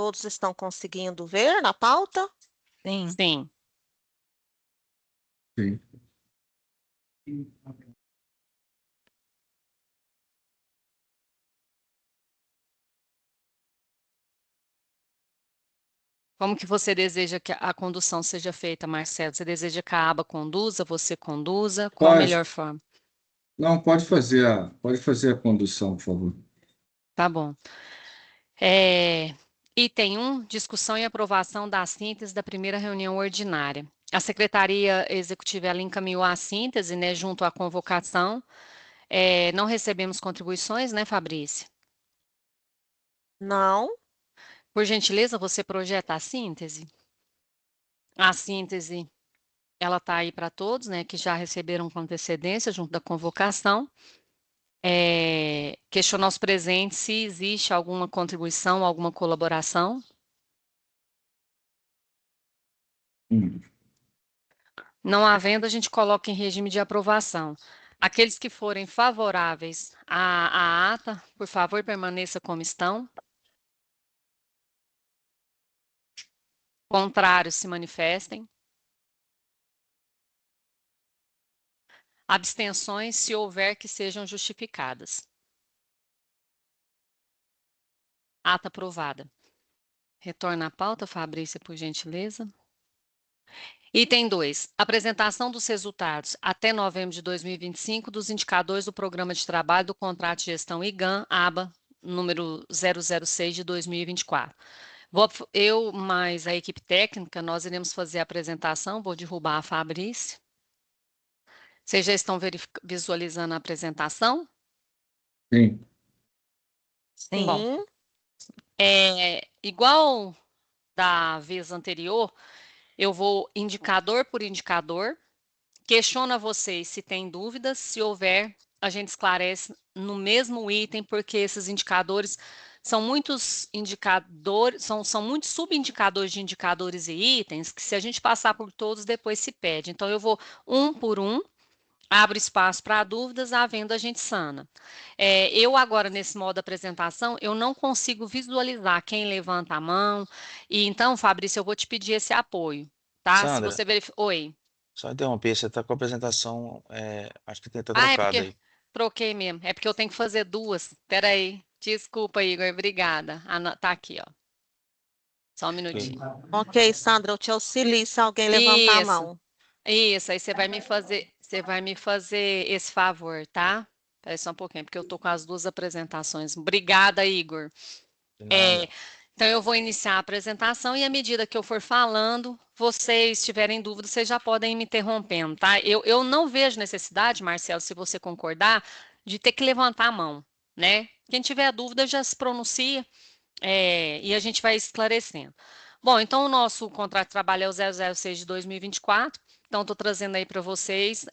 Todos estão conseguindo ver na pauta? Sim. Sim. Sim. Como que você deseja que a condução seja feita, Marcelo? Você deseja que a aba conduza, você conduza? Qual a Pode. melhor forma? Não, pode fazer a condução, por favor. Tá bom. Item 1, discussão e aprovação da síntese da primeira reunião ordinária. A Secretaria Executiva ela encaminhou a síntese, né, junto à convocação. Não recebemos contribuições, né, Fabrício? Não. Por gentileza, você projeta a síntese? A síntese, ela está aí para todos, né, que já receberam com antecedência junto da convocação. Questionar os presentes se existe alguma contribuição, alguma colaboração. Não havendo, a gente coloca em regime de aprovação. Aqueles que forem favoráveis à ata, por favor, permaneça como estão. Contrários, se manifestem. Abstenções, se houver, que sejam justificadas. Ata aprovada. Retorna à pauta, Fabrícia, por gentileza. Item 2. Apresentação dos resultados até novembro de 2025 dos indicadores do Programa de Trabalho do Contrato de Gestão IGAM, aba número 006 de 2024. Eu mais a equipe técnica, nós iremos fazer a apresentação, vou derrubar a Fabrícia. Vocês já estão visualizando a apresentação? Sim. Sim. Bom, igual da vez anterior, eu vou indicador por indicador, questiono a vocês se tem dúvidas, se houver, a gente esclarece no mesmo item, porque esses indicadores são muitos indicadores, são muitos subindicadores de indicadores e itens, que se a gente passar por todos, depois se pede. Então, eu vou um por um, abro espaço para dúvidas, havendo a gente sana. Eu agora, nesse modo de apresentação, eu não consigo visualizar quem levanta a mão, e então, Fabrício, eu vou te pedir esse apoio, tá? Se Sandra, você verificar... Oi. só interromper, você está com a apresentação, acho que tem que estar É trocada porque aí. troquei mesmo. É porque eu tenho que fazer duas. Espera aí. Desculpa, Igor. Obrigada. Tá aqui, ó. Só um minutinho. Ok, Sandra, eu te auxilio se alguém levantar a Isso. mão. Isso. Aí você vai me fazer esse favor, tá? Espera aí só um pouquinho, porque eu tô com as duas apresentações. Obrigada, Igor. De nada. Então, eu vou iniciar a apresentação e, à medida que eu for falando, vocês tiverem dúvidas, vocês já podem ir me interrompendo, tá? Eu não vejo necessidade, Marcelo, se você concordar, de ter que levantar a mão, né? Quem tiver dúvida já se pronuncia, e a gente vai esclarecendo. Bom, então o nosso contrato de trabalho é o 006 de 2024, então estou trazendo aí para vocês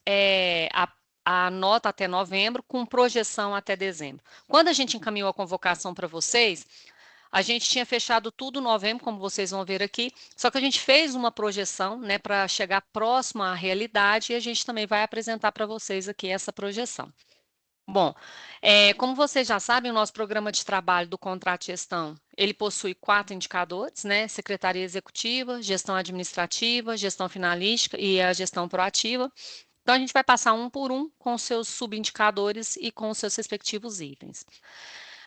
a nota até novembro, com projeção até dezembro. Quando a gente encaminhou a convocação para vocês, a gente tinha fechado tudo em novembro, como vocês vão ver aqui, só que a gente fez uma projeção, né, para chegar próximo à realidade, e a gente também vai apresentar para vocês aqui essa projeção. Bom, como vocês já sabem, o nosso programa de trabalho do contrato de gestão, ele possui 4 indicadores, né? Secretaria Executiva, Gestão Administrativa, Gestão Finalística e a Gestão Proativa. Então, a gente vai passar um por um com seus subindicadores e com seus respectivos itens.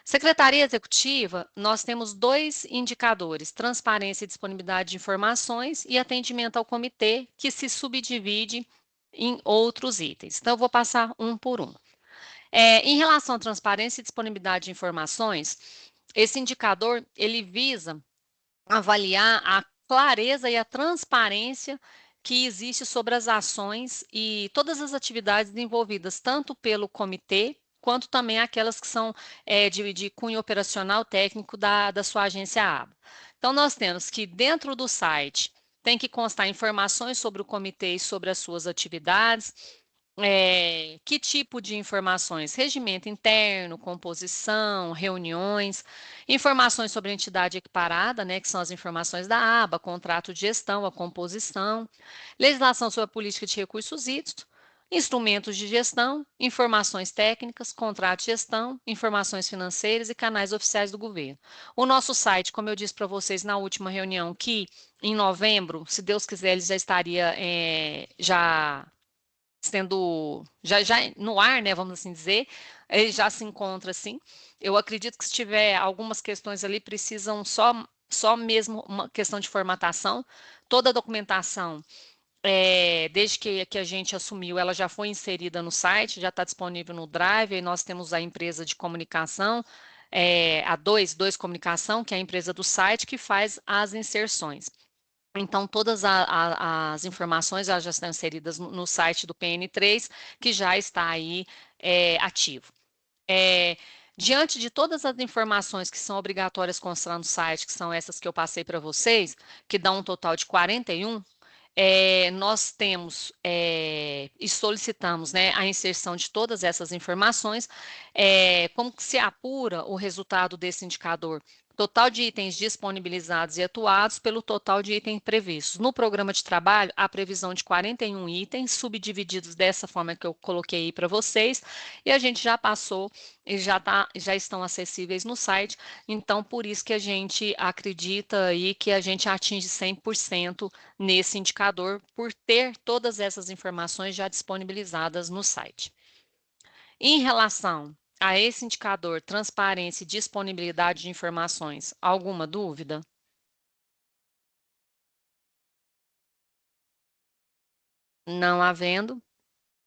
Secretaria Executiva, nós temos 2 indicadores, transparência e disponibilidade de informações e atendimento ao comitê, que se subdivide em outros itens. Então, eu vou passar um por um. Em relação à transparência e disponibilidade de informações, esse indicador, ele visa avaliar a clareza e a transparência que existe sobre as ações e todas as atividades desenvolvidas, tanto pelo comitê, quanto também aquelas que são de cunho operacional técnico da sua agência ABA. Então, nós temos que dentro do site tem que constar informações sobre o comitê e sobre as suas atividades, que tipo de informações? Regimento interno, composição, reuniões, informações sobre a entidade equiparada, né, que são as informações da aba, contrato de gestão, a composição, legislação sobre a política de recursos hídricos, instrumentos de gestão, informações técnicas, contrato de gestão, informações financeiras e canais oficiais do governo. O nosso site, como eu disse para vocês na última reunião, que em novembro, se Deus quiser, ele já estaria já no ar, né, vamos assim dizer, ele já se encontra assim. Eu acredito que se tiver algumas questões ali, precisam só mesmo uma questão de formatação. Toda a documentação, desde que a gente assumiu, ela já foi inserida no site, já está disponível no Drive, e nós temos a empresa de comunicação, a dois Comunicação, que é a empresa do site, que faz as inserções. Então, todas as informações já estão inseridas no site do PN3, que já está aí ativo. Diante de todas as informações que são obrigatórias constar no site, que são essas que eu passei para vocês, que dá um total de 41, nós temos e solicitamos, né, a inserção de todas essas informações. Como que se apura o resultado desse indicador? Total de itens disponibilizados e atuados pelo total de itens previstos. No programa de trabalho, a previsão de 41 itens, subdivididos dessa forma que eu coloquei aí para vocês, e a gente já passou e já estão acessíveis no site, então por isso que a gente acredita aí que a gente atinge 100% nesse indicador, por ter todas essas informações já disponibilizadas no site. Em relação a esse indicador, transparência e disponibilidade de informações, alguma dúvida? Não havendo,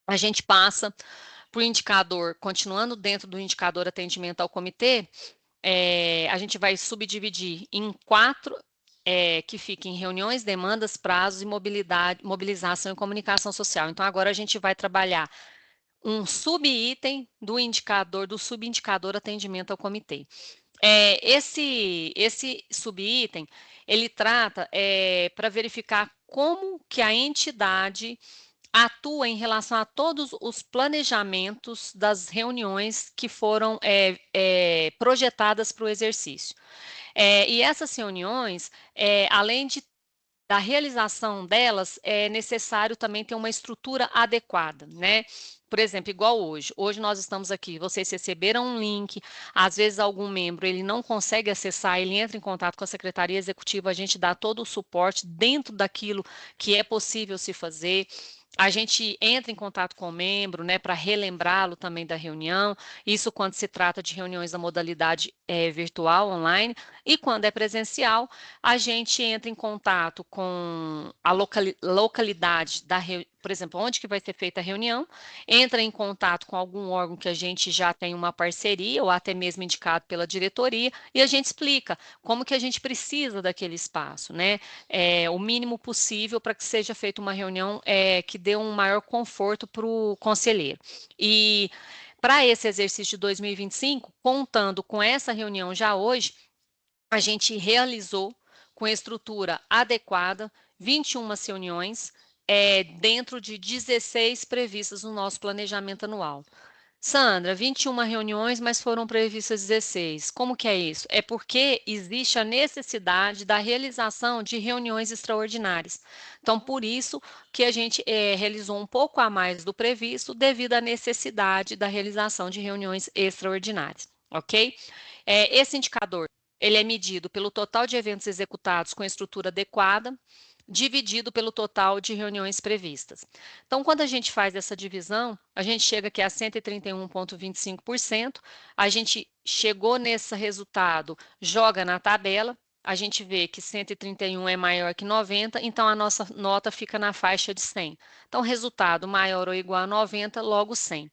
a gente passa para o indicador, continuando dentro do indicador atendimento ao comitê, a gente vai subdividir em 4, que fica em reuniões, demandas, prazos e mobilização e comunicação social. Então, agora a gente vai trabalhar um subitem do subindicador atendimento ao comitê. Esse subitem, ele trata para verificar como que a entidade atua em relação a todos os planejamentos das reuniões que foram projetadas para o exercício. E essas reuniões, além da realização delas, é necessário também ter uma estrutura adequada, né? Por exemplo, igual hoje. Hoje nós estamos aqui, vocês receberam um link, às vezes algum membro ele não consegue acessar, ele entra em contato com a Secretaria Executiva, a gente dá todo o suporte dentro daquilo que é possível se fazer. A gente entra em contato com o membro, né, para relembrá-lo também da reunião, isso quando se trata de reuniões da modalidade virtual, online, e quando é presencial, a gente entra em contato com a localidade por exemplo, onde que vai ser feita a reunião, entra em contato com algum órgão que a gente já tem uma parceria, ou até mesmo indicado pela diretoria, e a gente explica como que a gente precisa daquele espaço, né? O mínimo possível para que seja feita uma reunião que dê um maior conforto para o conselheiro. E para esse exercício de 2025, contando com essa reunião já hoje, a gente realizou com estrutura adequada 21 reuniões dentro de 16 previstas no nosso planejamento anual. Sandra, 21 reuniões, mas foram previstas 16. Como que é isso? É porque existe a necessidade da realização de reuniões extraordinárias. Então, por isso que a gente realizou um pouco a mais do previsto, devido à necessidade da realização de reuniões extraordinárias, ok? Esse indicador, ele é medido pelo total de eventos executados com estrutura adequada, dividido pelo total de reuniões previstas. Então, quando a gente faz essa divisão, a gente chega aqui a 131,25%, a gente chegou nesse resultado, joga na tabela, a gente vê que 131 é maior que 90, então a nossa nota fica na faixa de 100. Então, resultado maior ou igual a 90, logo 100.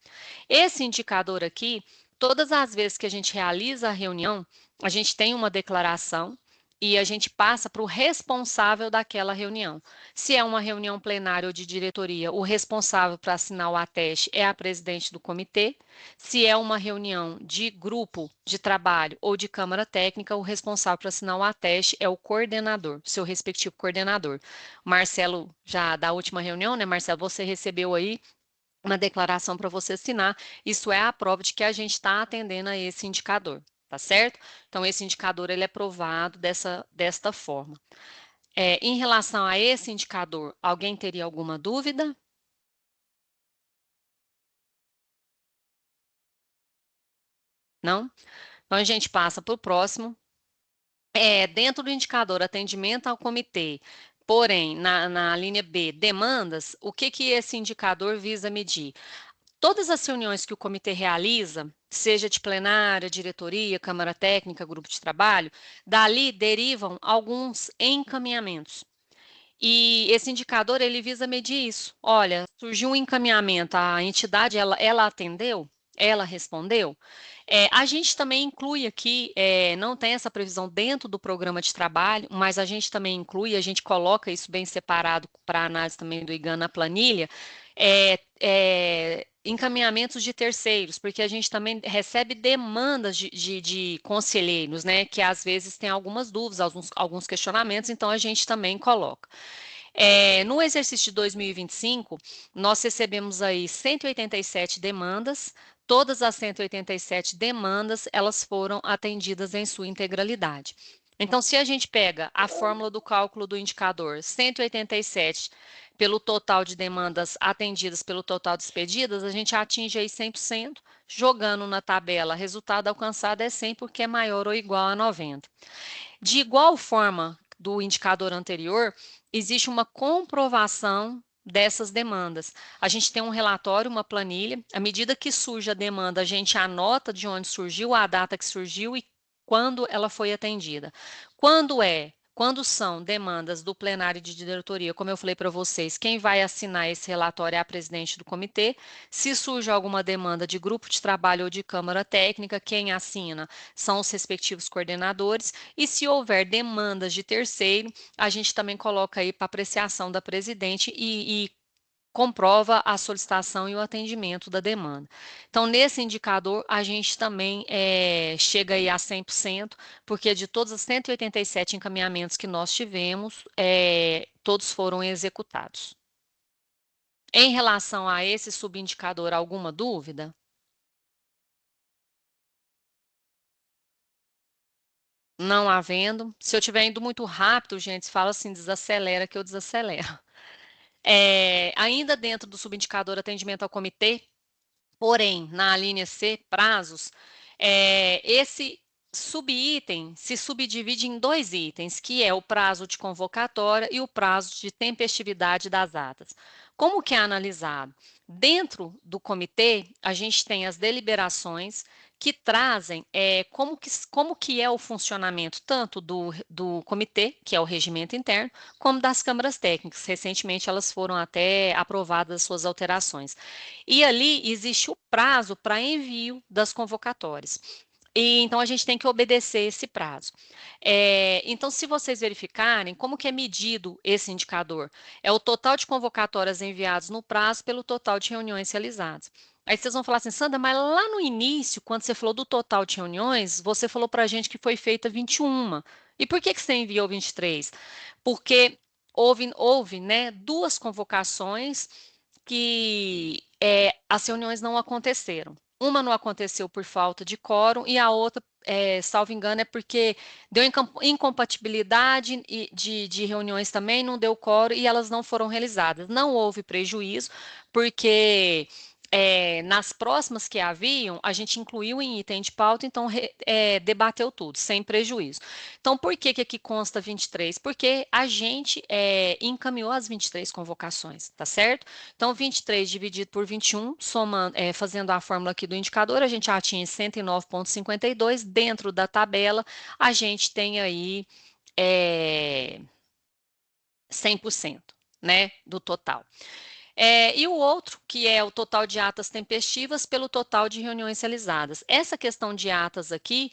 Esse indicador aqui, todas as vezes que a gente realiza a reunião, a gente tem uma declaração e a gente passa para o responsável daquela reunião. Se é uma reunião plenária ou de diretoria, o responsável para assinar o ateste é a presidente do comitê. Se é uma reunião de grupo de trabalho ou de câmara técnica, o responsável para assinar o ateste é o coordenador, seu respectivo coordenador. Marcelo, já da última reunião, né, Marcelo, você recebeu aí uma declaração para você assinar. Isso é a prova de que a gente está atendendo a esse indicador. Tá certo? Então, esse indicador ele é provado desta forma. Em relação a esse indicador, alguém teria alguma dúvida? Não? Então, a gente passa para o próximo. Dentro do indicador atendimento ao comitê, porém, na linha B, demandas, o que esse indicador visa medir? Todas as reuniões que o comitê realiza, seja de plenária, diretoria, câmara técnica, grupo de trabalho, dali derivam alguns encaminhamentos. E esse indicador, ele visa medir isso. Olha, surgiu um encaminhamento, a entidade, ela atendeu? Ela respondeu? A gente também inclui aqui, não tem essa previsão dentro do programa de trabalho, mas a gente também inclui, a gente coloca isso bem separado para análise também do IGAN na planilha, encaminhamentos de terceiros, porque a gente também recebe demandas de conselheiros, né, que às vezes tem algumas dúvidas, alguns questionamentos, então a gente também coloca. No exercício de 2025, nós recebemos aí 187 demandas, todas as 187 demandas, elas foram atendidas em sua integralidade. Então, se a gente pega a fórmula do cálculo do indicador 187 pelo total de demandas atendidas pelo total de expedidas, a gente atinge aí 100%, jogando na tabela, resultado alcançado é 100 porque é maior ou igual a 90. De igual forma do indicador anterior, existe uma comprovação dessas demandas. A gente tem um relatório, uma planilha, à medida que surge a demanda, a gente anota de onde surgiu, a data que surgiu e quando ela foi atendida. Quando são demandas do plenário de diretoria, como eu falei para vocês, quem vai assinar esse relatório é a presidente do comitê. Se surge alguma demanda de grupo de trabalho ou de câmara técnica, quem assina são os respectivos coordenadores. E se houver demandas de terceiro, a gente também coloca aí para apreciação da presidente e comprova a solicitação e o atendimento da demanda. Então, nesse indicador, a gente também chega aí a 100%, porque de todos os 187 encaminhamentos que nós tivemos, todos foram executados. Em relação a esse subindicador, alguma dúvida? Não havendo. Se eu estiver indo muito rápido, gente, fala assim, desacelera que eu desacelero. Ainda dentro do subindicador atendimento ao comitê, porém, na linha C, prazos, esse subitem se subdivide em dois itens, que é o prazo de convocatória e o prazo de tempestividade das atas. Como que é analisado? Dentro do comitê, a gente tem as deliberações que trazem como que é o funcionamento tanto do comitê, que é o regimento interno, como das câmaras técnicas. Recentemente, elas foram até aprovadas suas alterações. E ali existe o prazo para envio das convocatórias. E, então, a gente tem que obedecer esse prazo. Então, se vocês verificarem, como que é medido esse indicador? É o total de convocatórias enviadas no prazo pelo total de reuniões realizadas. Aí vocês vão falar assim, Sandra, mas lá no início, quando você falou do total de reuniões, você falou para a gente que foi feita 21. E por que você enviou 23? Porque houve né, duas convocações que as reuniões não aconteceram. Uma não aconteceu por falta de quórum e a outra, salvo engano, é porque deu incompatibilidade de reuniões também, não deu quórum e elas não foram realizadas. Não houve prejuízo, porque nas próximas que haviam, a gente incluiu em item de pauta, então debateu tudo, sem prejuízo. Então, por que aqui consta 23? Porque a gente encaminhou as 23 convocações, tá certo? Então, 23 dividido por 21, fazendo a fórmula aqui do indicador, a gente atinge 109,52. Dentro da tabela, a gente tem aí 100%, né, do total. E o outro, que é o total de atas tempestivas pelo total de reuniões realizadas. Essa questão de atas aqui,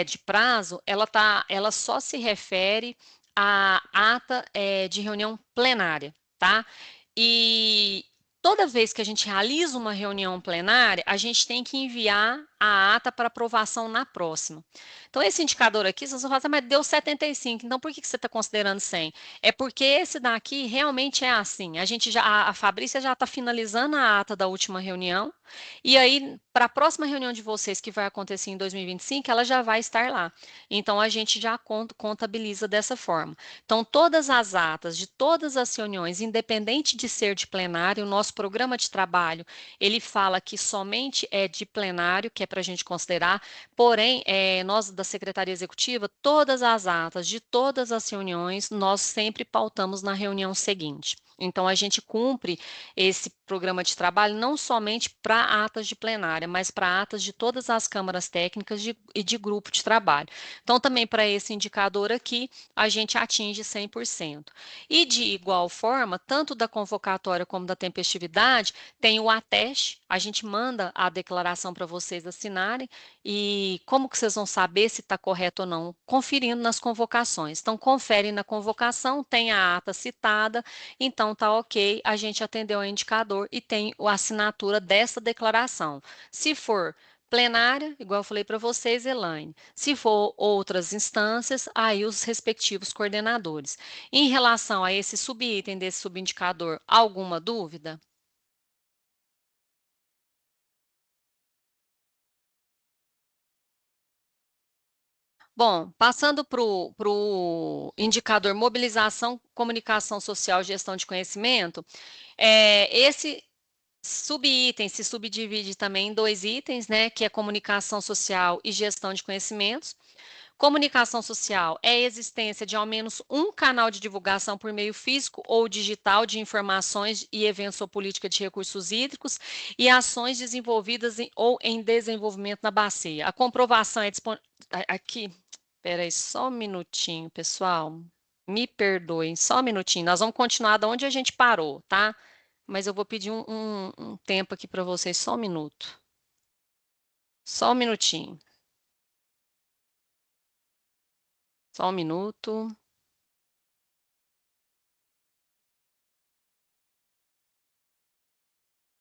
de prazo, ela só se refere à ata de reunião plenária, tá? E toda vez que a gente realiza uma reunião plenária, a gente tem que enviar a ata para aprovação na próxima. Então, esse indicador aqui, vocês vão falar, mas deu 75, então por que você está considerando 100? É porque esse daqui realmente é assim, a Fabrícia já está finalizando a ata da última reunião, e aí, para a próxima reunião de vocês, que vai acontecer em 2025, ela já vai estar lá. Então, a gente já contabiliza dessa forma. Então, todas as atas de todas as reuniões, independente de ser de plenário, o nosso programa de trabalho, ele fala que somente é de plenário, que é para a gente considerar, porém, nós da Secretaria Executiva, todas as atas de todas as reuniões, nós sempre pautamos na reunião seguinte. Então, a gente cumpre esse programa de trabalho não somente para atas de plenária, mas para atas de todas as câmaras técnicas e de grupo de trabalho. Então, também para esse indicador aqui, a gente atinge 100%. E de igual forma, tanto da convocatória como da tempestividade, tem o ateste, a gente manda a declaração para vocês assinarem, e como que vocês vão saber se está correto ou não? Conferindo nas convocações. Então, confere na convocação, tem a ata citada, então tá ok, a gente atendeu ao indicador e tem a assinatura dessa declaração. Se for plenária, igual eu falei para vocês, Elaine. Se for outras instâncias, aí os respectivos coordenadores. Em relação a esse subitem desse subindicador, alguma dúvida? Bom, passando para o indicador mobilização, comunicação social, gestão de conhecimento, esse subitem se subdivide também em 2 itens, né, que é comunicação social e gestão de conhecimentos. Comunicação social é a existência de ao menos um canal de divulgação por meio físico ou digital de informações e eventos ou política de recursos hídricos e ações desenvolvidas ou em desenvolvimento na bacia. A comprovação é disponível aqui. Espera aí só um minutinho, pessoal. Me perdoem, só um minutinho. Nós vamos continuar de onde a gente parou, tá? Mas eu vou pedir um tempo aqui para vocês, só um minuto. Só um minutinho. Só um minuto.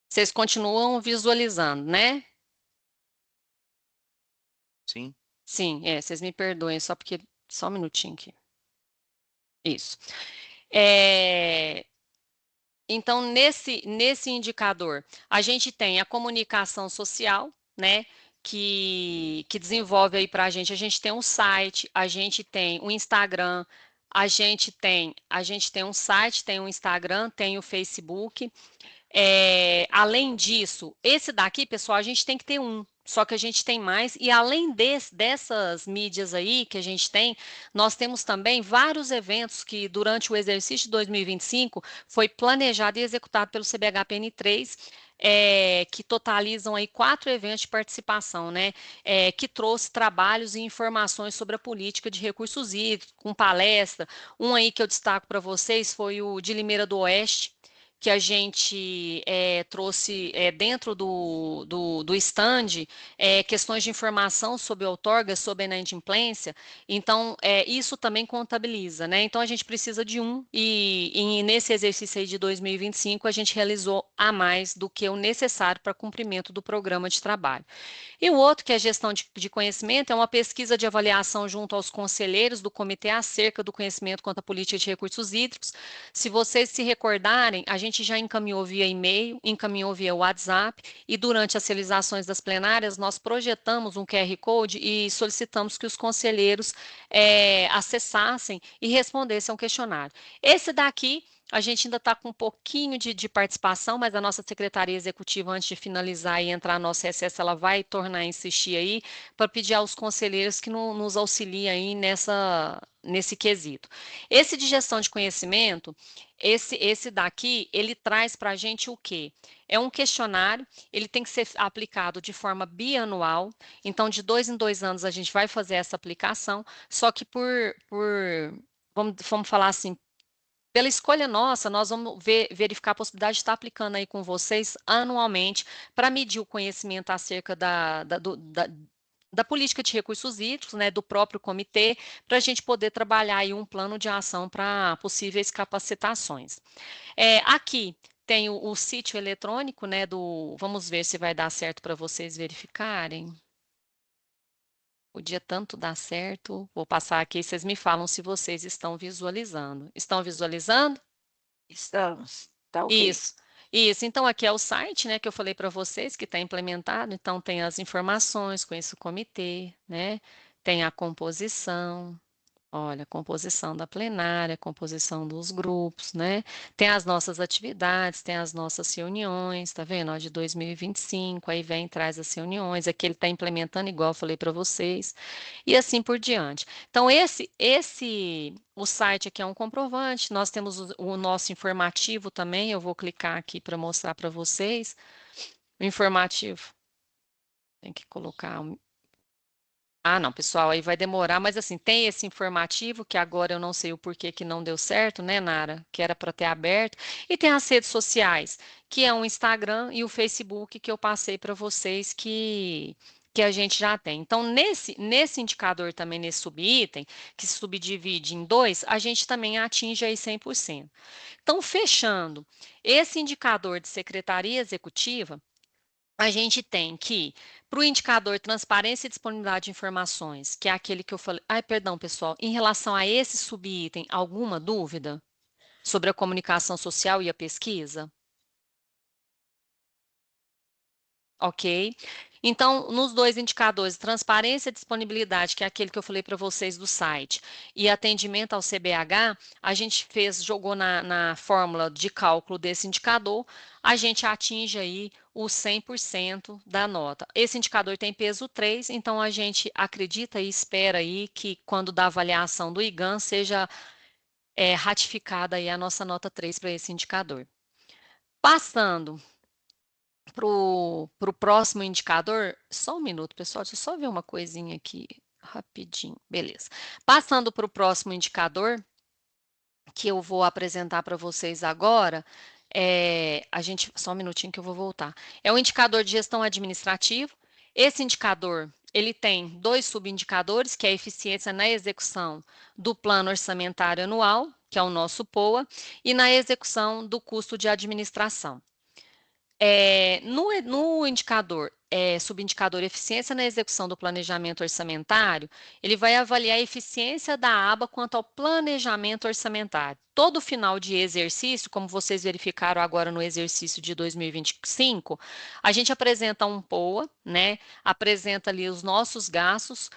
Vocês continuam visualizando, né? Sim. Sim, vocês me perdoem, só porque... Só um minutinho aqui. Isso. Então, nesse indicador, a gente tem a comunicação social, né? Que desenvolve aí para a gente tem um site, a gente tem um Instagram, a gente tem um site, tem um Instagram, tem o Facebook. Além disso, esse daqui, pessoal, a gente tem que ter um, só que a gente tem mais, e além dessas mídias aí que a gente tem, nós temos também vários eventos que durante o exercício de 2025 foi planejado e executado pelo CBHPN3, que totalizam aí 4 eventos de participação, né, que trouxe trabalhos e informações sobre a política de recursos hídricos, com palestra. Um aí que eu destaco para vocês foi o de Limeira do Oeste, que a gente trouxe dentro do stand questões de informação sobre outorga, sobre a inadimplência. Então, isso também contabiliza, né? Então, a gente precisa de um, e nesse exercício aí de 2025, a gente realizou a mais do que o necessário para cumprimento do programa de trabalho. E o outro, que é a gestão de conhecimento, é uma pesquisa de avaliação junto aos conselheiros do comitê acerca do conhecimento quanto à política de recursos hídricos. Se vocês se recordarem, a gente já encaminhou via e-mail, encaminhou via WhatsApp, e durante as realizações das plenárias, nós projetamos um QR Code e solicitamos que os conselheiros acessassem e respondessem ao questionário. Esse daqui, a gente ainda está com um pouquinho de participação, mas a nossa secretaria executiva, antes de finalizar e entrar no nosso recesso, ela vai tornar a insistir aí para pedir aos conselheiros que nos auxiliem aí nesse quesito. Esse de gestão de conhecimento, esse daqui, ele traz para a gente o quê? É um questionário, ele tem que ser aplicado de forma bianual, então de 2 em 2 anos a gente vai fazer essa aplicação, só que vamos falar assim, pela escolha nossa, nós vamos verificar a possibilidade de estar aplicando aí com vocês anualmente para medir o conhecimento acerca da política de recursos hídricos, né, do próprio comitê, para a gente poder trabalhar aí um plano de ação para possíveis capacitações. Aqui tem o sítio eletrônico, né, vamos ver se vai dar certo para vocês verificarem. Podia tanto dar certo. Vou passar aqui, vocês me falam se vocês estão visualizando. Estão visualizando? Estamos. Tá ok. Isso. Então, aqui é o site, né, que eu falei para vocês, que está implementado. Então, tem as informações, conheço o comitê, né? Tem a composição. Olha, composição da plenária, composição dos grupos, né? Tem as nossas atividades, tem as nossas reuniões, tá vendo? Ó, de 2025, aí vem, traz as reuniões, aqui ele está implementando igual eu falei para vocês, e assim por diante. Então, o site aqui é um comprovante, nós temos o nosso informativo também, eu vou clicar aqui para mostrar para vocês. O informativo, tem que colocar Ah, não, pessoal, aí vai demorar, mas assim, tem esse informativo, que agora eu não sei o porquê que não deu certo, né, Nara? Que era para ter aberto. E tem as redes sociais, que é o Instagram e o Facebook que eu passei para vocês que a gente já tem. Então, nesse indicador também, nesse subitem, que se subdivide em dois, a gente também atinge aí 100%. Então, fechando, esse indicador de secretaria executiva, a gente tem que, para o indicador transparência e disponibilidade de informações, que é aquele que eu falei. Ai, perdão, pessoal, em relação a esse subitem, alguma dúvida sobre a comunicação social e a pesquisa? Ok? Então, nos dois indicadores, transparência e disponibilidade, que é aquele que eu falei para vocês do site, e atendimento ao CBH, a gente jogou na fórmula de cálculo desse indicador, a gente atinge aí o 100% da nota. Esse indicador tem peso 3, então a gente acredita e espera aí que quando da avaliação do IGAN seja ratificada aí a nossa nota 3 para esse indicador. Passando para o próximo indicador, só um minuto, pessoal, deixa eu só ver uma coisinha aqui rapidinho. Beleza. Passando para o próximo indicador, que eu vou apresentar para vocês agora, só um minutinho que eu vou voltar. É o indicador de gestão administrativa. Esse indicador, ele tem dois subindicadores, que é a eficiência na execução do plano orçamentário anual, que é o nosso POA, e na execução do custo de administração. No indicador, subindicador eficiência na execução do planejamento orçamentário, ele vai avaliar a eficiência da aba quanto ao planejamento orçamentário. Todo final de exercício, como vocês verificaram agora no exercício de 2025, a gente apresenta um POA, né? Apresenta ali os nossos gastos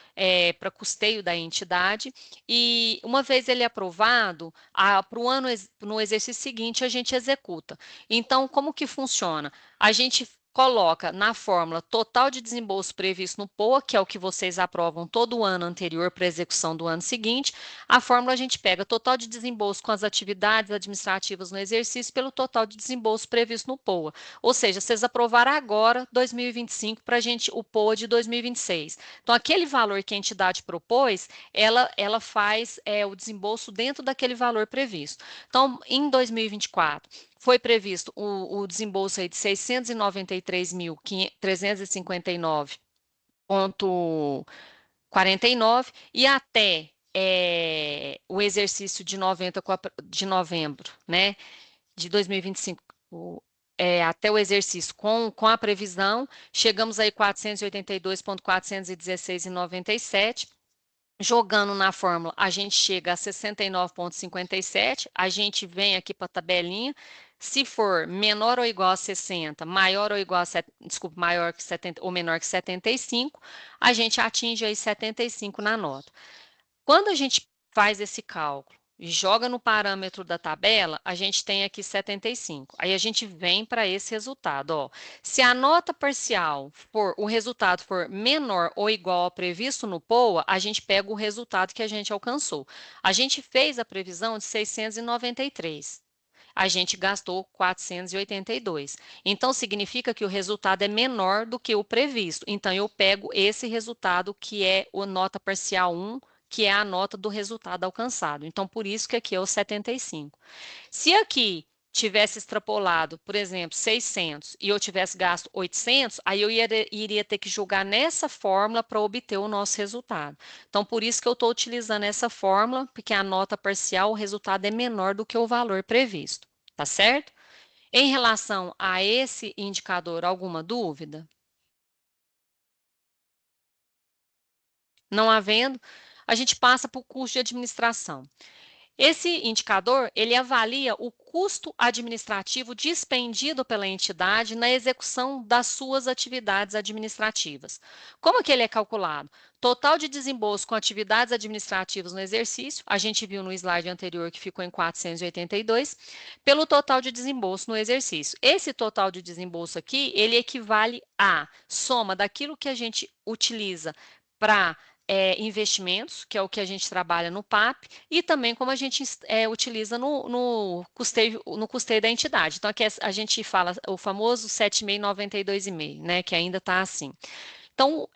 para custeio da entidade, e uma vez ele aprovado, para o ano, no exercício seguinte, a gente executa. Então, como que funciona? A gente coloca na fórmula total de desembolso previsto no POA, que é o que vocês aprovam todo o ano anterior para a execução do ano seguinte. A fórmula a gente pega total de desembolso com as atividades administrativas no exercício pelo total de desembolso previsto no POA. Ou seja, vocês aprovaram agora 2025 para a gente o POA de 2026. Então, aquele valor que a entidade propôs, ela faz o desembolso dentro daquele valor previsto. Então, em 2024, foi previsto o desembolso aí de 693.359,49 e até o exercício de novembro, né, de 2025, até o exercício com a previsão, chegamos aí 482.416,97. Jogando na fórmula, a gente chega a 69,57, a gente vem aqui para a tabelinha, se for menor ou igual a 60, maior ou igual a, maior que 70 ou menor que 75, a gente atinge aí 75 na nota. Quando a gente faz esse cálculo e joga no parâmetro da tabela, a gente tem aqui 75. Aí a gente vem para esse resultado, ó. Se a nota parcial o resultado for menor ou igual ao previsto no POA, a gente pega o resultado que a gente alcançou. A gente fez a previsão de 693. A gente gastou 482. Então, significa que o resultado é menor do que o previsto. Então, eu pego esse resultado que é o nota parcial 1, que é a nota do resultado alcançado. Então, por isso que aqui é o 75. Se aqui tivesse extrapolado, por exemplo, 600 e eu tivesse gasto 800, aí eu iria ter que jogar nessa fórmula para obter o nosso resultado. Então, por isso que eu estou utilizando essa fórmula, porque a nota parcial, o resultado é menor do que o valor previsto, tá certo? Em relação a esse indicador, alguma dúvida? Não havendo, a gente passa para o custo de administração. Esse indicador, ele avalia o custo administrativo dispendido pela entidade na execução das suas atividades administrativas. Como que ele é calculado? Total de desembolso com atividades administrativas no exercício, a gente viu no slide anterior que ficou em 482, pelo total de desembolso no exercício. Esse total de desembolso aqui, ele equivale à soma daquilo que a gente utiliza para investimentos, que é o que a gente trabalha no PAP, e também como a gente utiliza no custeio da entidade. Então, aqui a gente fala o famoso 7,5, 92,5, né, que ainda está assim. Então,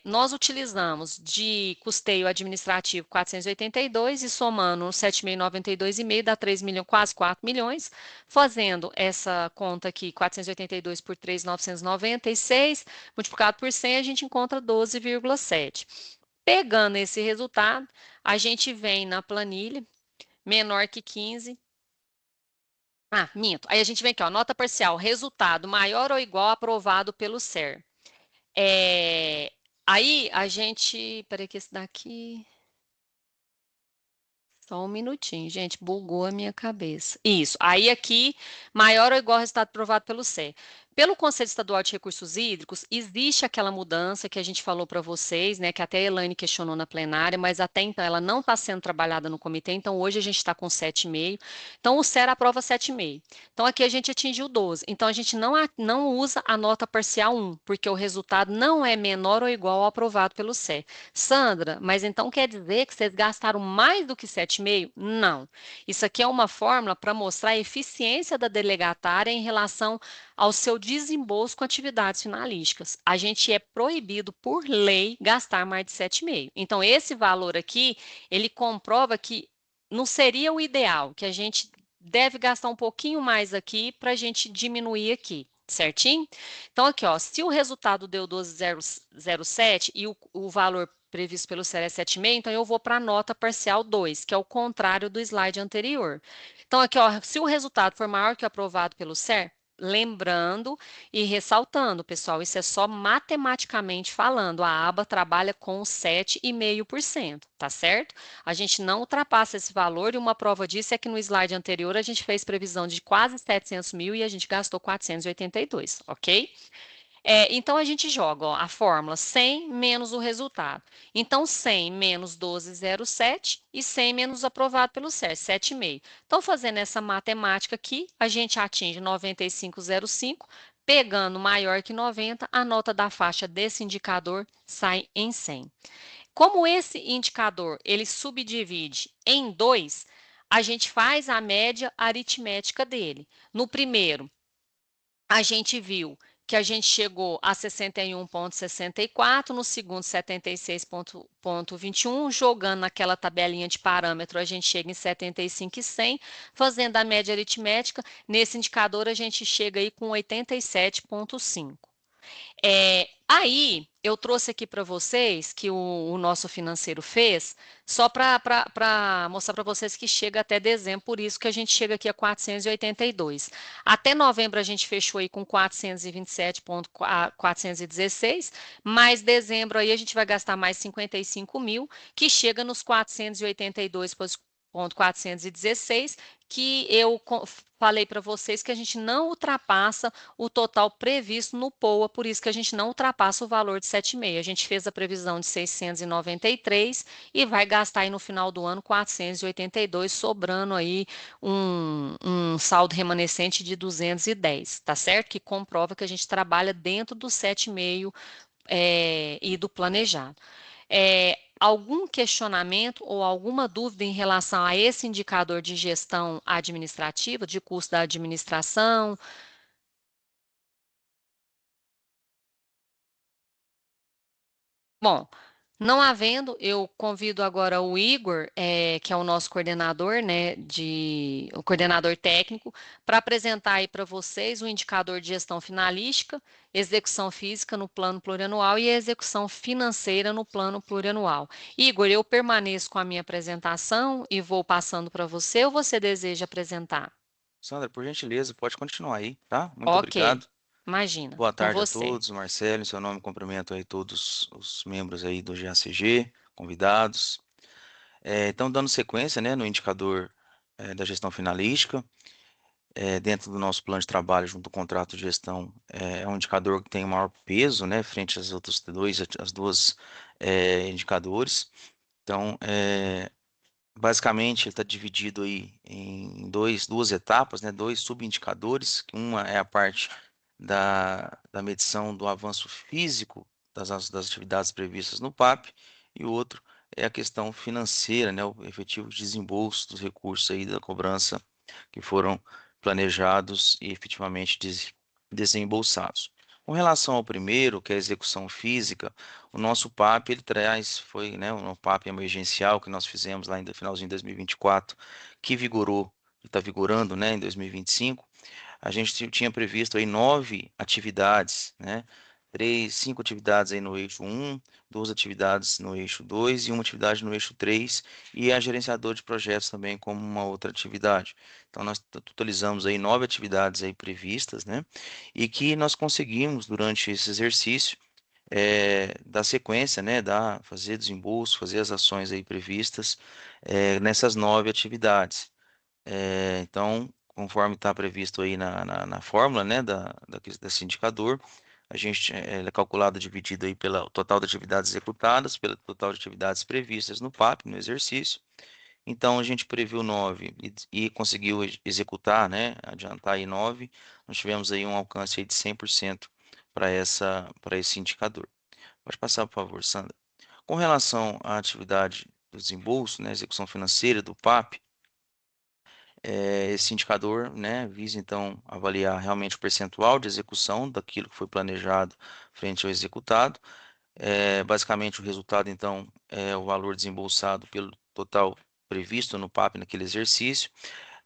nós utilizamos de custeio administrativo 482 e somando 7.092,5 dá 3 milhões, quase 4 milhões, fazendo essa conta aqui, 482 por 3.996, multiplicado por 100, a gente encontra 12,7. Pegando esse resultado, a gente vem na planilha, menor que 15, minto. Aí a gente vem aqui, ó, nota parcial, resultado maior ou igual aprovado pelo SER. Aí a gente, peraí que esse daqui, só um minutinho, gente, bugou a minha cabeça. Isso, aí aqui, maior ou igual resultado aprovado pelo SER. Pelo Conselho Estadual de Recursos Hídricos, existe aquela mudança que a gente falou para vocês, né, que até a Elaine questionou na plenária, mas até então ela não está sendo trabalhada no comitê, então hoje a gente está com 7,5, então o SER aprova 7,5. Então aqui a gente atingiu 12, então a gente não usa a nota parcial 1, porque o resultado não é menor ou igual ao aprovado pelo SER. Sandra, mas então quer dizer que vocês gastaram mais do que 7,5? Não. Isso aqui é uma fórmula para mostrar a eficiência da delegatária em relação ao seu desembolso com atividades finalísticas. A gente é proibido por lei gastar mais de 7,5. Então, esse valor aqui, ele comprova que não seria o ideal, que a gente deve gastar um pouquinho mais aqui para a gente diminuir aqui, certinho? Então, aqui, ó, se o resultado deu 12,007 e o valor previsto pelo SER é 7,5, então eu vou para a nota parcial 2, que é o contrário do slide anterior. Então, aqui, ó, se o resultado for maior que o aprovado pelo SER, lembrando e ressaltando, pessoal, isso é só matematicamente falando, a aba trabalha com 7,5%, tá certo? A gente não ultrapassa esse valor e uma prova disso é que no slide anterior a gente fez previsão de quase 700 mil e a gente gastou 482, ok? Então, a gente joga ó, a fórmula 100 menos o resultado. Então, 100 menos 12,07 e 100 menos aprovado pelo SER, 7,5. Então, fazendo essa matemática aqui, a gente atinge 95,05, pegando maior que 90, a nota da faixa desse indicador sai em 100. Como esse indicador ele subdivide em 2, a gente faz a média aritmética dele. No primeiro, a gente viu que a gente chegou a 61,64, no segundo 76,21, jogando naquela tabelinha de parâmetro, a gente chega em 75,100, fazendo a média aritmética, nesse indicador a gente chega aí com 87,5. Aí, eu trouxe aqui para vocês, que o nosso financeiro fez, só para mostrar para vocês que chega até dezembro, por isso que a gente chega aqui a 482. Até novembro a gente fechou aí com 427,416, mais dezembro aí a gente vai gastar mais 55 mil, que chega nos 482,416, que eu falei para vocês que a gente não ultrapassa o total previsto no POA, por isso que a gente não ultrapassa o valor de 7,5. A gente fez a previsão de 693 e vai gastar aí no final do ano 482, sobrando aí um saldo remanescente de 210, tá certo? Que comprova que a gente trabalha dentro do 7,5 e do planejado. Algum questionamento ou alguma dúvida em relação a esse indicador de gestão administrativa, de custo da administração? Bom, não havendo, eu convido agora o Igor, que é o nosso coordenador, né, o coordenador técnico, para apresentar aí para vocês o indicador de gestão finalística, execução física no plano plurianual e a execução financeira no plano plurianual. Igor, eu permaneço com a minha apresentação e vou passando para você, ou você deseja apresentar? Sandra, por gentileza, pode continuar aí, tá? Muito Ok, obrigado. imagina, Boa com tarde a você. todos, Marcelo, em seu nome cumprimento aí todos os membros aí do GACG, convidados. Então, dando sequência, né, no indicador da gestão finalística, dentro do nosso plano de trabalho, junto ao contrato de gestão, é um indicador que tem o maior peso, né, frente às outras as duas indicadores. Então, basicamente, ele está dividido aí em duas etapas, né, dois subindicadores, que uma é a parte da medição do avanço físico das atividades previstas no PAP, e o outro é a questão financeira, né, o efetivo desembolso dos recursos aí da cobrança que foram planejados e efetivamente desembolsados. Com relação ao primeiro, que é a execução física, o nosso PAP, ele foi, né, o PAP emergencial que nós fizemos lá no finalzinho de 2024, que está vigorando, né, em 2025. A gente tinha previsto aí 9 atividades, né, 5 atividades aí no eixo 1, 2 atividades no eixo 2 e uma atividade no eixo 3, e a gerenciador de projetos também como uma outra atividade. Então, nós totalizamos aí 9 atividades aí previstas, né, e que nós conseguimos, durante esse exercício, dar sequência, né, fazer desembolso, fazer as ações aí previstas nessas 9 atividades. Então, conforme está previsto aí na fórmula, né, desse indicador, ele é calculado dividido aí pelo total de atividades executadas, pelo total de atividades previstas no PAP, no exercício. Então, a gente previu 9 e conseguiu executar, né, adiantar aí 9, nós tivemos aí um alcance aí de 100% para esse indicador. Pode passar, por favor, Sandra. Com relação à atividade do desembolso, né, execução financeira do PAP, esse indicador, né, visa então avaliar realmente o percentual de execução daquilo que foi planejado frente ao executado. Basicamente, o resultado então é o valor desembolsado pelo total previsto no PAP naquele exercício.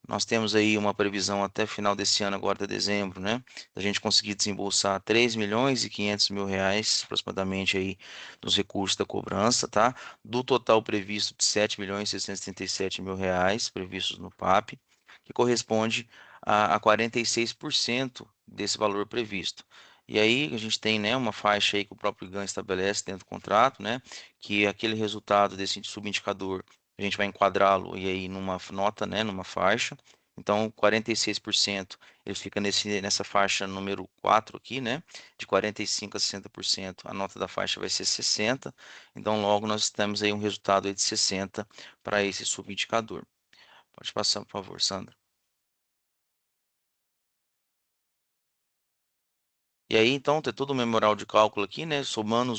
Nós temos aí uma previsão até final desse ano, agora de dezembro, né? A gente conseguir desembolsar 3.500.000 reais, aproximadamente aí, dos recursos da cobrança, tá? Do total previsto de 7.637.000 reais previstos no PAP, que corresponde a 46% desse valor previsto. E aí a gente tem, né, uma faixa aí que o próprio GAN estabelece dentro do contrato, né? Que aquele resultado desse subindicador a gente vai enquadrá-lo e aí numa nota, né, numa faixa. Então, 46% ele fica nessa faixa número 4 aqui, né, de 45% a 60%, a nota da faixa vai ser 60%, então logo nós temos aí um resultado aí de 60% para esse subindicador. Pode passar, por favor, Sandra. E aí, então, tem todo o memorial de cálculo aqui, né? Somando,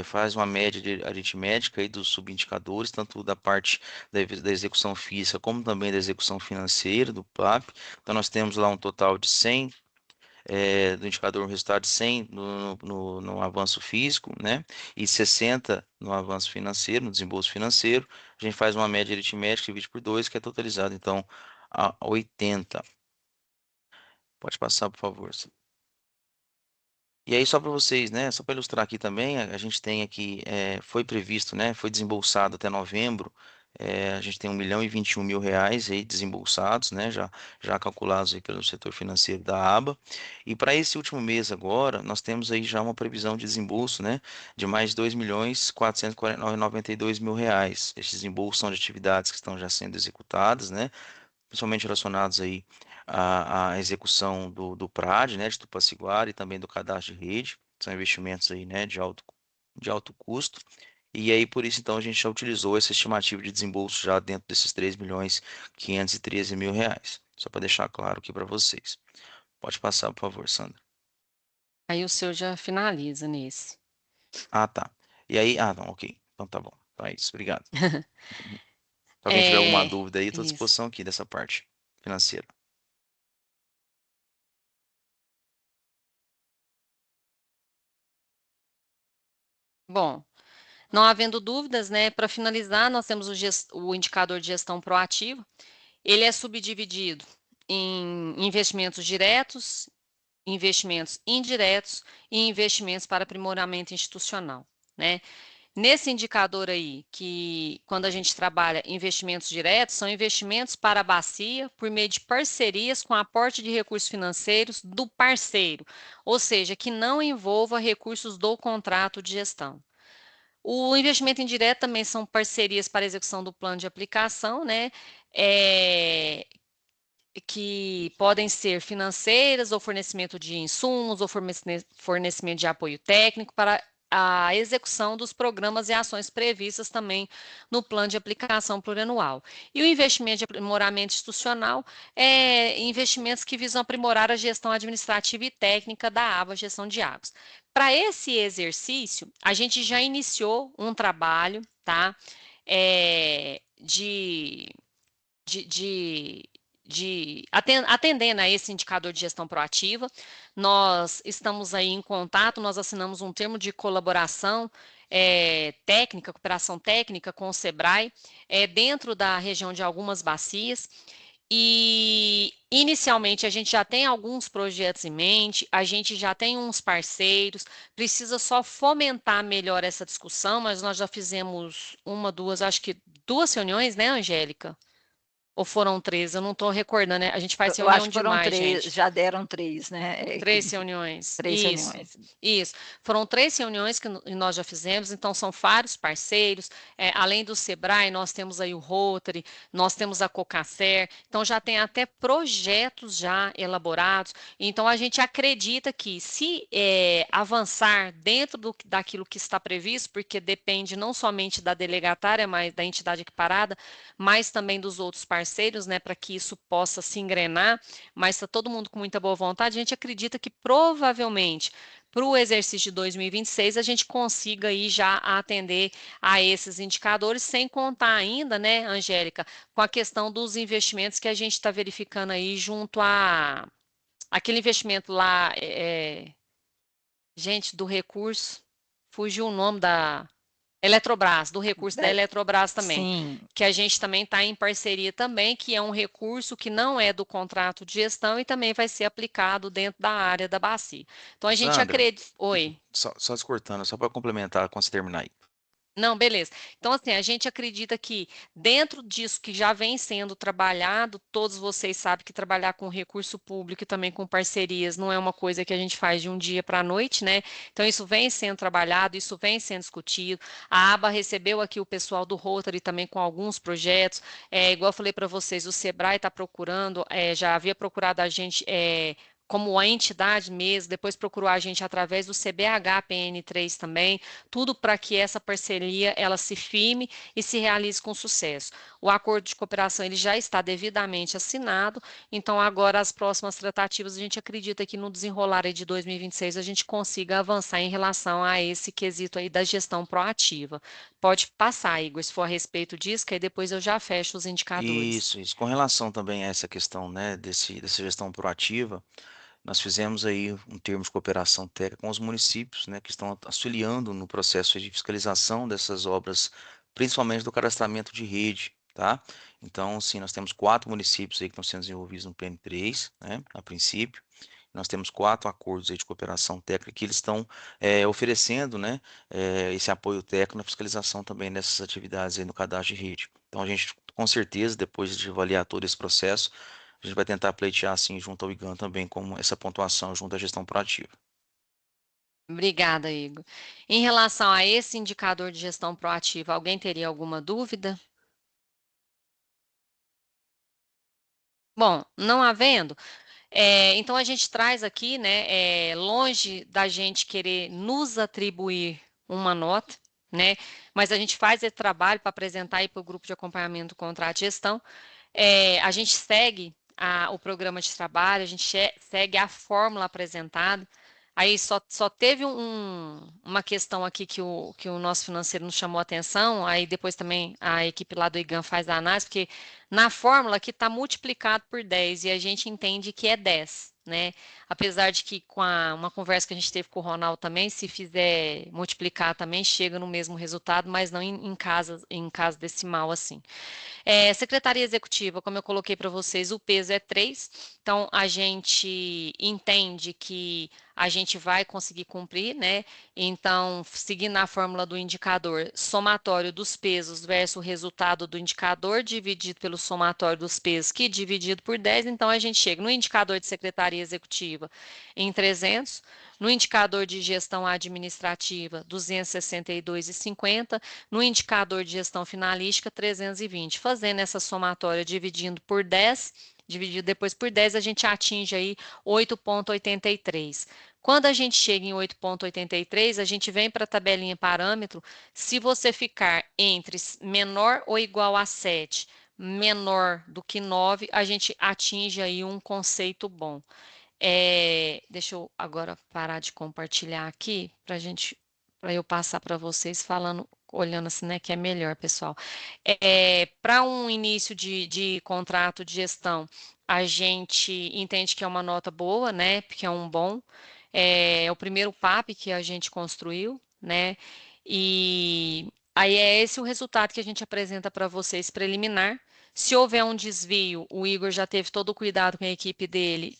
faz uma média de aritmética aí dos subindicadores, tanto da parte da execução física, como também da execução financeira do PAP. Então, nós temos lá um total de 100, do indicador, um resultado de 100 no avanço físico, né? E 60 no avanço financeiro, no desembolso financeiro. A gente faz uma média aritmética, divide por 2, que é totalizado, então, a 80. Pode passar, por favor. E aí, só para vocês, né, só para ilustrar aqui também, a gente tem aqui, foi previsto, né, foi desembolsado até novembro, a gente tem 1.021.000 reais aí desembolsados, né, já calculados aí pelo setor financeiro da aba. E para esse último mês agora, nós temos aí já uma previsão de desembolso, né, de mais 2.492.000 reais. Esses desembolsos são de atividades que estão já sendo executadas, né, principalmente relacionados aí à execução do PRAD, né, de Tupaciguara, e também do cadastro de rede. São investimentos aí, né, de alto custo. E aí, por isso, então, a gente já utilizou essa estimativa de desembolso já dentro desses 3.513.000 reais. Só para deixar claro aqui para vocês. Pode passar, por favor, Sandra. Aí o seu já finaliza nesse. Ah, tá. E aí, não, ok. Então tá bom. Então é isso, obrigado. Se alguém tiver alguma dúvida aí, estou à Isso. disposição aqui dessa parte financeira. Bom, não havendo dúvidas, né, para finalizar, nós temos o indicador de gestão proativa. Ele é subdividido em investimentos diretos, investimentos indiretos e investimentos para aprimoramento institucional, né? Nesse indicador aí, que quando a gente trabalha investimentos diretos, são investimentos para a bacia por meio de parcerias com aporte de recursos financeiros do parceiro, ou seja, que não envolva recursos do contrato de gestão. O investimento indireto também são parcerias para execução do plano de aplicação, né? Que podem ser financeiras, ou fornecimento de insumos, ou fornecimento de apoio técnico para a execução dos programas e ações previstas também no plano de aplicação plurianual. E o investimento de aprimoramento institucional é investimentos que visam aprimorar a gestão administrativa e técnica da aba Gestão de Águas. Para esse exercício, a gente já iniciou um trabalho, tá? Atendendo a esse indicador de gestão proativa, nós estamos aí em contato, nós assinamos um termo de colaboração técnica, cooperação técnica com o SEBRAE, dentro da região de algumas bacias, e inicialmente a gente já tem alguns projetos em mente, a gente já tem uns parceiros, precisa só fomentar melhor essa discussão, mas nós já fizemos acho que 2 reuniões, né, Angélica? Ou foram 3? Eu não estou recordando, né? A gente faz Eu acho reunião que foram demais, 3, gente. já deram 3, né? 3 reuniões. 3 Isso. reuniões. Isso. Foram 3 reuniões que nós já fizemos, então são vários parceiros. Além do SEBRAE, nós temos aí o Rotary, nós temos a Cocacer, então já tem até projetos já elaborados. Então a gente acredita que se avançar dentro daquilo que está previsto, porque depende não somente da delegatária, mas da entidade equiparada, mas também dos outros parceiros, né, para que isso possa se engrenar, mas está todo mundo com muita boa vontade, a gente acredita que provavelmente para o exercício de 2026 a gente consiga aí já atender a esses indicadores, sem contar ainda, né, Angélica, com a questão dos investimentos que a gente está verificando aí junto a aquele investimento lá, gente, do recurso, fugiu o nome da Eletrobras, do recurso da Eletrobras também, Sim. que a gente também está em parceria também, que é um recurso que não é do contrato de gestão e também vai ser aplicado dentro da área da bacia. Então a gente Sandra, acredita... Oi. só te cortando, só para complementar quando você terminar aí. Não, beleza. Então, assim, a gente acredita que dentro disso que já vem sendo trabalhado, todos vocês sabem que trabalhar com recurso público e também com parcerias não é uma coisa que a gente faz de um dia para a noite, né? Então, isso vem sendo trabalhado, isso vem sendo discutido. A aba recebeu aqui o pessoal do Rotary também com alguns projetos. Igual eu falei para vocês, o SEBRAE está procurando, já havia procurado a gente... como a entidade mesmo, depois procurou a gente através do CBH-PN3 também, tudo para que essa parceria ela se firme e se realize com sucesso. O acordo de cooperação ele já está devidamente assinado, então agora as próximas tratativas a gente acredita que no desenrolar aí de 2026 a gente consiga avançar em relação a esse quesito aí da gestão proativa. Pode passar, Igor, se for a respeito disso, que aí depois eu já fecho os indicadores. Isso. Com relação também a essa questão, né, dessa gestão proativa, nós fizemos aí um termo de cooperação técnica com os municípios, né, que estão auxiliando no processo de fiscalização dessas obras, principalmente do cadastramento de rede, tá? Então, sim, nós temos 4 municípios aí que estão sendo desenvolvidos no PN3, né, a princípio. Nós temos 4 acordos aí de cooperação técnica que eles estão oferecendo, né, esse apoio técnico na fiscalização também dessas atividades aí no cadastro de rede. Então, a gente, com certeza, depois de avaliar todo esse processo, a gente vai tentar pleitear assim junto ao IGAN também como essa pontuação junto à gestão proativa. Obrigada, Igor. Em relação a esse indicador de gestão proativa, alguém teria alguma dúvida? Bom, não havendo, então a gente traz aqui, né, longe da gente querer nos atribuir uma nota, né, mas a gente faz esse trabalho para apresentar aí para o grupo de acompanhamento do contrato de gestão. A gente segue o programa de trabalho, a gente segue a fórmula apresentada. Aí só teve uma questão aqui que o nosso financeiro nos chamou a atenção, aí depois também a equipe lá do IGAN faz a análise, porque na fórmula aqui está multiplicado por 10 e a gente entende que é 10, né? Apesar de que com uma conversa que a gente teve com o Ronaldo também, se fizer multiplicar também chega no mesmo resultado, mas não em caso decimal assim. Secretaria Executiva, como eu coloquei para vocês, o peso é 3, então a gente entende que a gente vai conseguir cumprir, né? Então, seguindo a fórmula do indicador, somatório dos pesos versus o resultado do indicador dividido pelo somatório dos pesos, que dividido por 10, então a gente chega no indicador de secretaria executiva em 300, no indicador de gestão administrativa, 262,50, no indicador de gestão finalística, 320. Fazendo essa somatória dividindo por 10, dividido depois por 10, a gente atinge aí 8,83. Quando a gente chega em 8,83, a gente vem para a tabelinha parâmetro. Se você ficar entre menor ou igual a 7, menor do que 9, a gente atinge aí um conceito bom. Deixa eu agora parar de compartilhar aqui para eu passar para vocês falando, olhando assim, né, que é melhor, pessoal. Para um início de contrato de gestão, a gente entende que é uma nota boa, né, porque é um bom, é o primeiro PAP que a gente construiu, né, e aí é esse o resultado que a gente apresenta para vocês preliminar. Se houver um desvio, o Igor já teve todo o cuidado com a equipe dele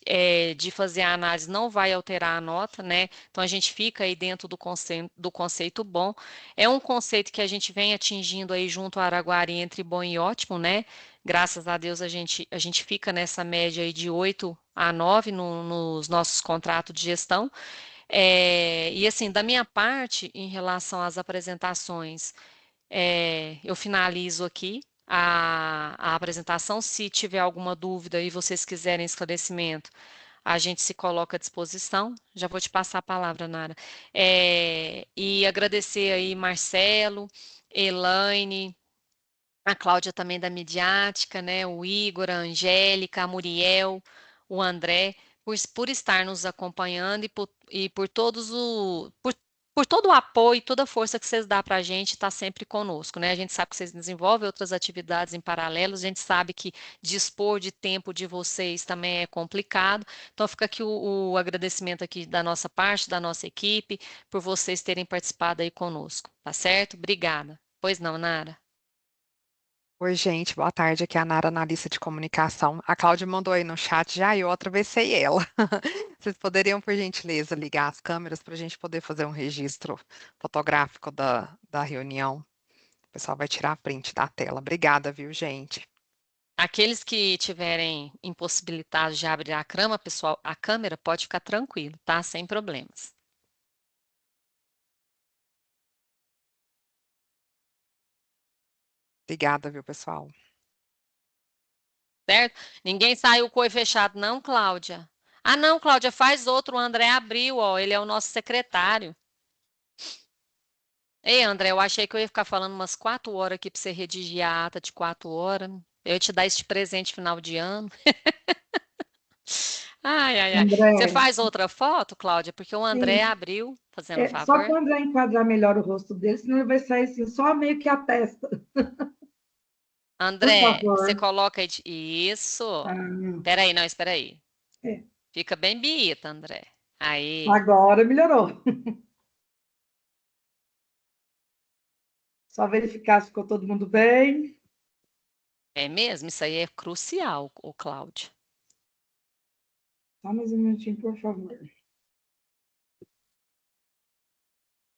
de fazer a análise, não vai alterar a nota, né? Então a gente fica aí dentro do conceito bom. É um conceito que a gente vem atingindo aí junto a Araguari entre bom e ótimo, né? Graças a Deus a gente fica nessa média aí de 8 a 9 nos nossos contratos de gestão. E assim, da minha parte, em relação às apresentações, eu finalizo aqui a apresentação. Se tiver alguma dúvida e vocês quiserem esclarecimento, a gente se coloca à disposição. Já vou te passar a palavra, Nara. E agradecer aí Marcelo, Elaine, a Cláudia também da Midiática, né? O Igor, a Angélica, a Muriel, o André, por estar nos acompanhando e por todos por todo o apoio, toda a força que vocês dão para a gente, está sempre conosco, né? A gente sabe que vocês desenvolvem outras atividades em paralelo, a gente sabe que dispor de tempo de vocês também é complicado. Então fica aqui o agradecimento aqui da nossa parte, da nossa equipe, por vocês terem participado aí conosco, tá certo? Obrigada. Pois não, Nara? Oi, gente, boa tarde. Aqui é a Nara, analista de comunicação. A Cláudia mandou aí no chat já e eu atravessei ela. Vocês poderiam, por gentileza, ligar as câmeras para a gente poder fazer um registro fotográfico da reunião. O pessoal vai tirar a print da tela. Obrigada, viu, gente? Aqueles que tiverem impossibilitados de abrir a câmera, pessoal, a câmera pode ficar tranquilo, tá? Sem problemas. Obrigada, viu, pessoal? Certo? Ninguém saiu com o oi fechado, não, Cláudia? Ah, não, Cláudia, faz outro. O André abriu, ó. Ele é o nosso secretário. Ei, André, eu achei que eu ia ficar falando umas 4 horas aqui para você redigir a ata de 4 horas. Eu ia te dar este presente final de ano. Ai, ai, ai. André, Você faz outra foto, Cláudia? Porque o André sim. abriu, fazendo Só favor. para o André enquadrar melhor o rosto dele, senão ele vai sair assim, só meio que a testa. André, Por favor. você coloca aí. Isso. Espera aí, não, espera aí. Fica bem bonita, André. Aí. Agora melhorou. Só verificar se ficou todo mundo bem. É mesmo? Isso aí é crucial, o Cláudio. Só mais um minutinho, por favor.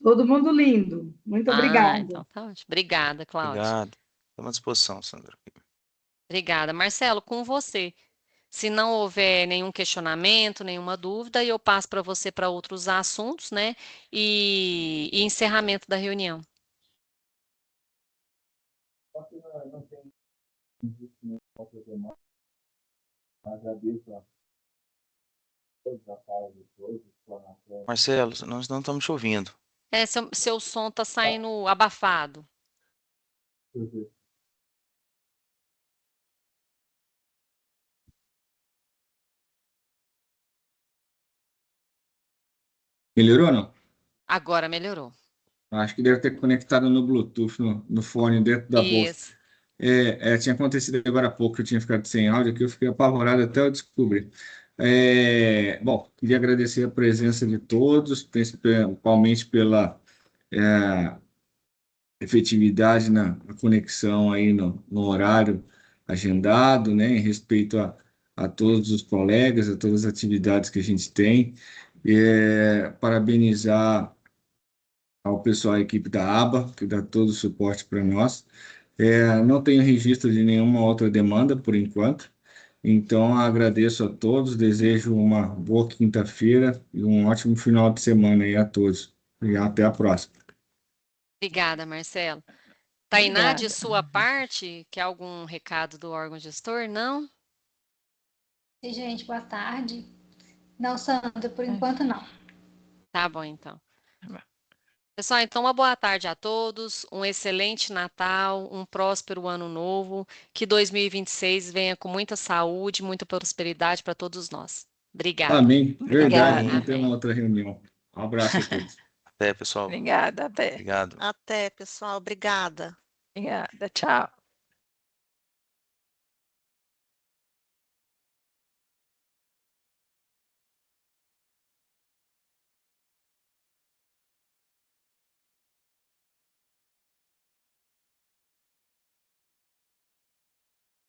Todo mundo lindo. Muito obrigada. Então tá ótimo. Obrigada, Cláudia. Obrigado. Estamos à disposição, Sandra. Obrigada. Marcelo, com você. Se não houver nenhum questionamento, nenhuma dúvida, eu passo para você para outros assuntos, né? E encerramento da reunião. Marcelo, nós não estamos te ouvindo. Seu som está saindo abafado. Melhorou ou não? Agora melhorou. Acho que deve ter conectado no Bluetooth, no fone dentro da bolsa. Isso. Tinha acontecido agora há pouco, eu tinha ficado sem áudio aqui, eu fiquei apavorado até eu descobrir. Bom, queria agradecer a presença de todos, principalmente pela efetividade na conexão aí no horário agendado, né, em respeito a todos os colegas, a todas as atividades que a gente tem. Parabenizar ao pessoal, a equipe da ABA, que dá todo o suporte para nós. Não tenho registro de nenhuma outra demanda por enquanto, então agradeço a todos, desejo uma boa quinta-feira e um ótimo final de semana aí a todos. E até a próxima. Obrigada, Marcelo. Tainá, de Obrigada. sua parte, quer algum recado do órgão gestor? Não? Oi, gente, boa tarde. Não, Sandra, por enquanto não. Tá bom, então. Pessoal, então uma boa tarde a todos, um excelente Natal, um próspero ano novo, que 2026 venha com muita saúde, muita prosperidade para todos nós. Obrigada. Amém. Verdade, Obrigada. não tem uma outra reunião. Um abraço a todos. Até, pessoal. Obrigada, até. Obrigado. Até, pessoal. Obrigada. Obrigada, tchau.